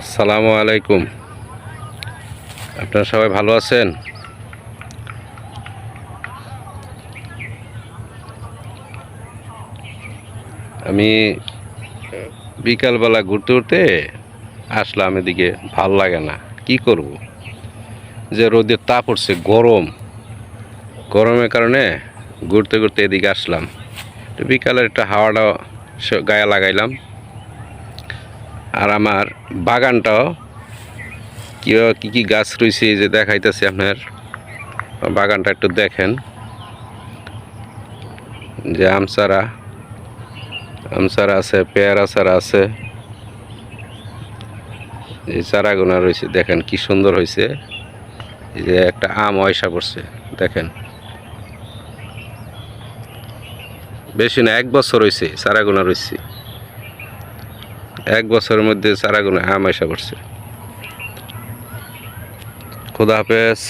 আসসালামু আলাইকুম। আপনারা সবাই ভালো আছেন? আমি বিকালবেলা ঘুরতে ঘুরতে আসলাম এদিকে। ভাল লাগে না, কি করব, যে রোদের তাপ উঠছে, গরমের কারণে ঘুরতে ঘুরতে এদিকে আসলাম। তো বিকালের একটা হাওয়াটা গায়ে লাগাইলাম। আর আমার বাগানটাও কী কী গাছ রয়েছে যে দেখাইতেছি আপনার। বাগানটা একটু দেখেন, যে আমচারা আছে, পেয়ারা চারা আছে, এই চারাগুনা রয়েছে। দেখেন কি সুন্দর হয়েছে। এই যে একটা আম পয়সা পড়ছে, দেখেন। বেশি না, 1 বছর হয়েছে চারাগুনা রয়েছে। 1 বছরের মধ্যে চারাগুনা আম পয়সা পড়ছে। খুদা হাফেজ।